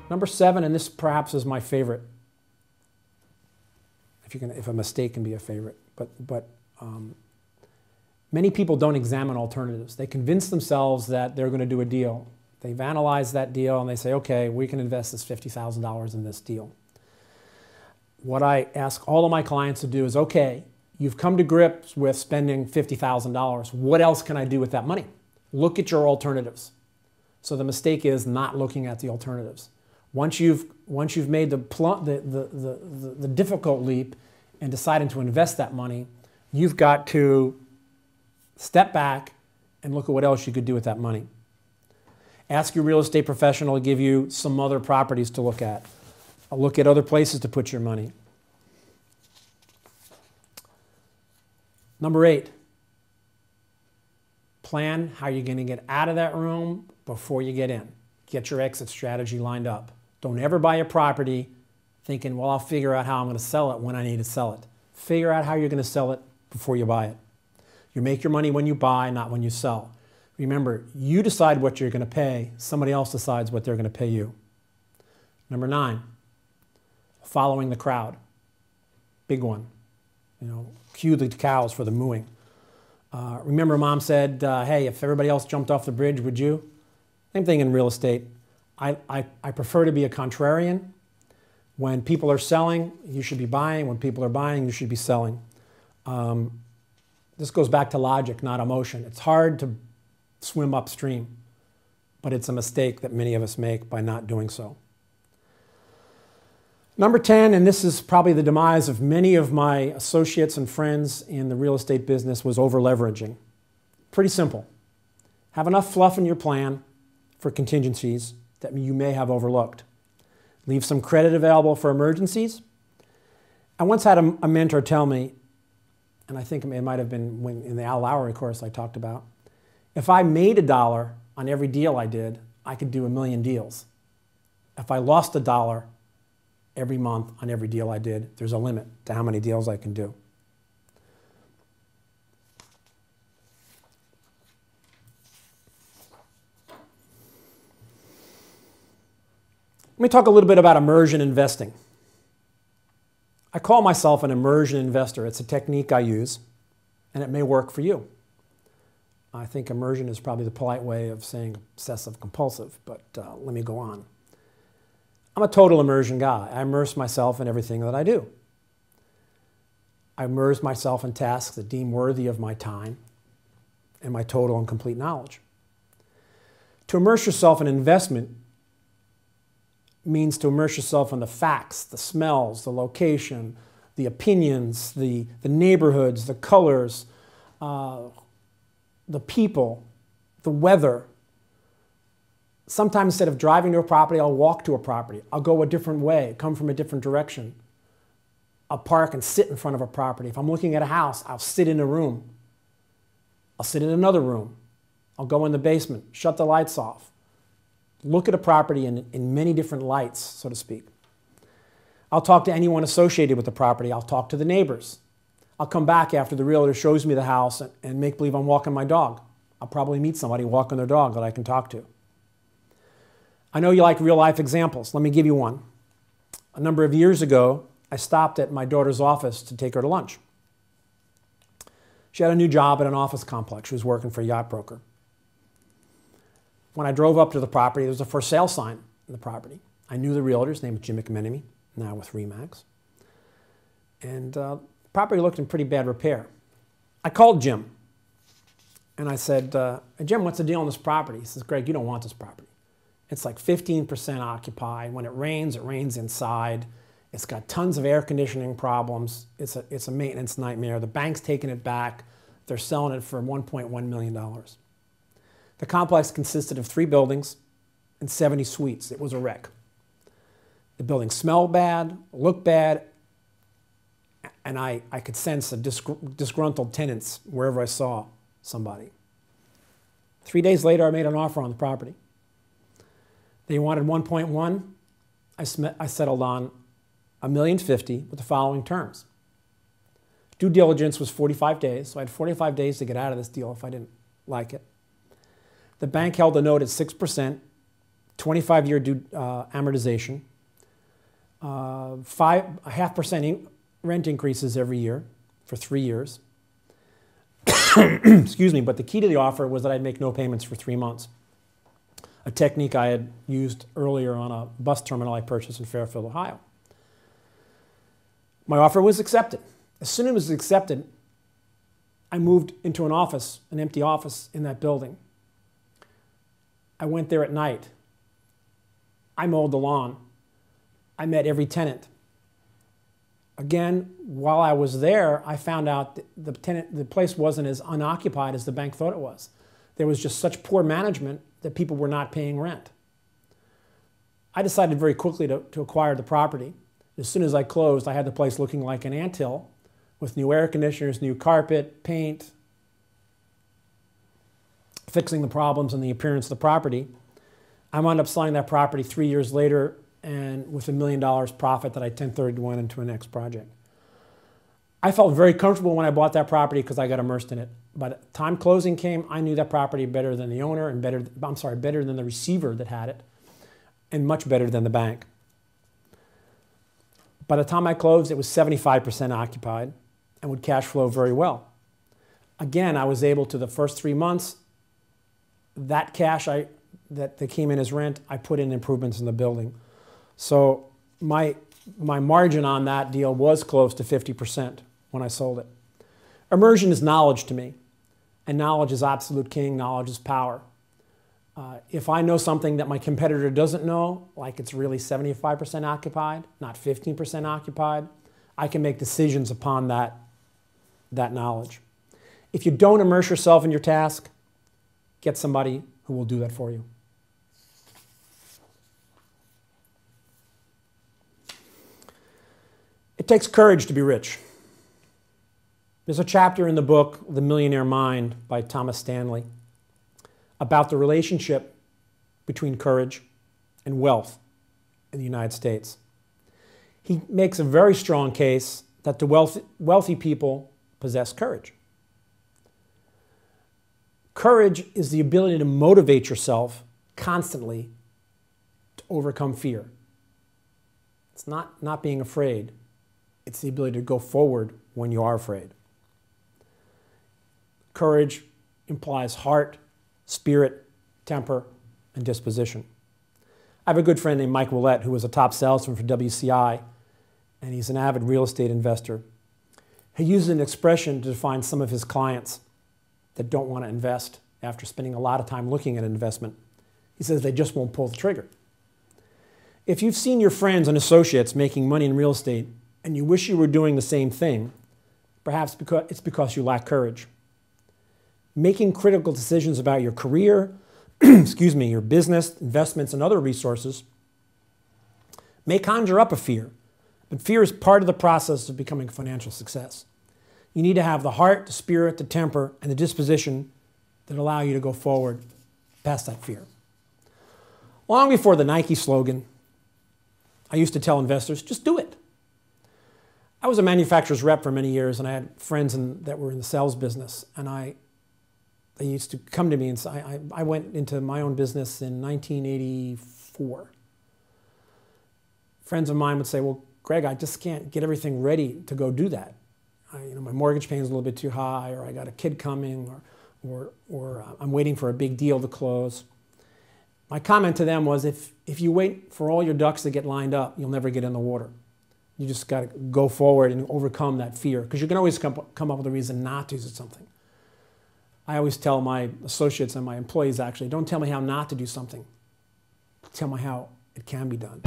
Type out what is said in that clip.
Number 7, and this perhaps is my favorite, if a mistake can be a favorite, but many people don't examine alternatives. They convince themselves that they're going to do a deal. They've analyzed that deal and they say, okay, we can invest this $50,000 in this deal. What I ask all of my clients to do is, okay, you've come to grips with spending $50,000. What else can I do with that money? Look at your alternatives. So the mistake is not looking at the alternatives. Once you've made the difficult leap and decided to invest that money, you've got to step back and look at what else you could do with that money. Ask your real estate professional to give you some other properties to look at. Look at other places to put your money. Number 8, plan how you're going to get out of that room before you get in. Get your exit strategy lined up. Don't ever buy a property thinking, well, I'll figure out how I'm going to sell it when I need to sell it. Figure out how you're going to sell it before you buy it. You make your money when you buy, not when you sell. Remember, you decide what you're going to pay. Somebody else decides what they're going to pay you. Number 9, following the crowd. Big one. Cue the cows for the mooing. Remember, Mom said, hey, if everybody else jumped off the bridge, would you? Same thing in real estate. I prefer to be a contrarian. When people are selling, you should be buying. When people are buying, you should be selling. This goes back to logic, not emotion. It's hard to swim upstream, but it's a mistake that many of us make by not doing so. Number 10, and this is probably the demise of many of my associates and friends in the real estate business, was over-leveraging. Pretty simple. Have enough fluff in your plan for contingencies that you may have overlooked. Leave some credit available for emergencies. I once had a mentor tell me, and I think it might have been in the Al Lowry course I talked about, if I made $1 on every deal I did, I could do 1,000,000 deals. If I lost $1 every month on every deal I did, there's a limit to how many deals I can do. Let me talk a little bit about immersion investing. I call myself an immersion investor. It's a technique I use, and it may work for you. I think immersion is probably the polite way of saying obsessive compulsive, but let me go on. I'm a total immersion guy. I immerse myself in everything that I do. I immerse myself in tasks that deem worthy of my time and my total and complete knowledge. To immerse yourself in investment means to immerse yourself in the facts, the smells, the location, the opinions, the neighborhoods, the colors, the people, the weather. Sometimes instead of driving to a property, I'll walk to a property. I'll go a different way, come from a different direction. I'll park and sit in front of a property. If I'm looking at a house, I'll sit in a room. I'll sit in another room. I'll go in the basement, shut the lights off. Look at a property in many different lights, so to speak. I'll talk to anyone associated with the property. I'll talk to the neighbors. I'll come back after the realtor shows me the house and make believe I'm walking my dog. I'll probably meet somebody walking their dog that I can talk to. I know you like real-life examples. Let me give you one. A number of years ago, I stopped at my daughter's office to take her to lunch. She had a new job at an office complex. She was working for a yacht broker. When I drove up to the property, there was a for sale sign in the property. I knew the realtor. His name was Jim McMenemy, now with Remax. And the property looked in pretty bad repair. I called Jim, and I said, hey, Jim, what's the deal on this property? He says, Greg, you don't want this property. It's like 15% occupied. When it rains inside. It's got tons of air conditioning problems. It's a maintenance nightmare. The bank's taking it back. They're selling it for $1.1 million. The complex consisted of 3 buildings and 70 suites. It was a wreck. The building smelled bad, looked bad, and I could sense a disgruntled tenants wherever I saw somebody. 3 days later, I made an offer on the property. They wanted 1.1. I settled on $1,050,000 with the following terms. Due diligence was 45 days, so I had 45 days to get out of this deal if I didn't like it. The bank held the note at 6%, 25-year amortization, 0.5% rent increases every year for 3 years. Excuse me, but the key to the offer was that I'd make no payments for 3 months, a technique I had used earlier on a bus terminal I purchased in Fairfield, Ohio. My offer was accepted. As soon as it was accepted, I moved into an office, an empty office in that building. I went there at night. I mowed the lawn. I met every tenant. Again, while I was there, I found out that the place wasn't as unoccupied as the bank thought it was. There was just such poor management that people were not paying rent. I decided very quickly to acquire the property. As soon as I closed, I had the place looking like an anthill with new air conditioners, new carpet, paint, fixing the problems and the appearance of the property. I wound up selling that property 3 years later and with $1 million profit that I 1031 into a next project. I felt very comfortable when I bought that property because I got immersed in it. By the time closing came, I knew that property better than the owner and better than the receiver that had it, and much better than the bank. By the time I closed, it was 75% occupied and would cash flow very well. Again, I was able to, the first 3 months, that cash that came in as rent, I put in improvements in the building. So my margin on that deal was close to 50% when I sold it. Immersion is knowledge to me, and knowledge is absolute king, knowledge is power. If I know something that my competitor doesn't know, like it's really 75% occupied, not 15% occupied, I can make decisions upon that knowledge. If you don't immerse yourself in your task, get somebody who will do that for you. It takes courage to be rich. There's a chapter in the book, The Millionaire Mind by Thomas Stanley, about the relationship between courage and wealth in the United States. He makes a very strong case that the wealthy people possess courage. Courage is the ability to motivate yourself constantly to overcome fear. It's not being afraid. It's the ability to go forward when you are afraid. Courage implies heart, spirit, temper, and disposition. I have a good friend named Mike Willett who was a top salesman for WCI, and he's an avid real estate investor. He uses an expression to define some of his clients that don't want to invest after spending a lot of time looking at an investment. He says they just won't pull the trigger. If you've seen your friends and associates making money in real estate and you wish you were doing the same thing, perhaps it's because you lack courage. Making critical decisions about your career, excuse me, your business, investments, and other resources may conjure up a fear, but fear is part of the process of becoming a financial success. You need to have the heart, the spirit, the temper, and the disposition that allow you to go forward past that fear. Long before the Nike slogan, I used to tell investors, just do it. I was a manufacturer's rep for many years, and I had friends that were in the sales business, and they used to come to me and say, I went into my own business in 1984. Friends of mine would say, well, Greg, I just can't get everything ready to go do that. My mortgage payment is a little bit too high, or I got a kid coming, or I'm waiting for a big deal to close. My comment to them was, if you wait for all your ducks to get lined up, you'll never get in the water. You just got to go forward and overcome that fear, because you can always come up with a reason not to do something. I always tell my associates and my employees, actually, don't tell me how not to do something. Tell me how it can be done.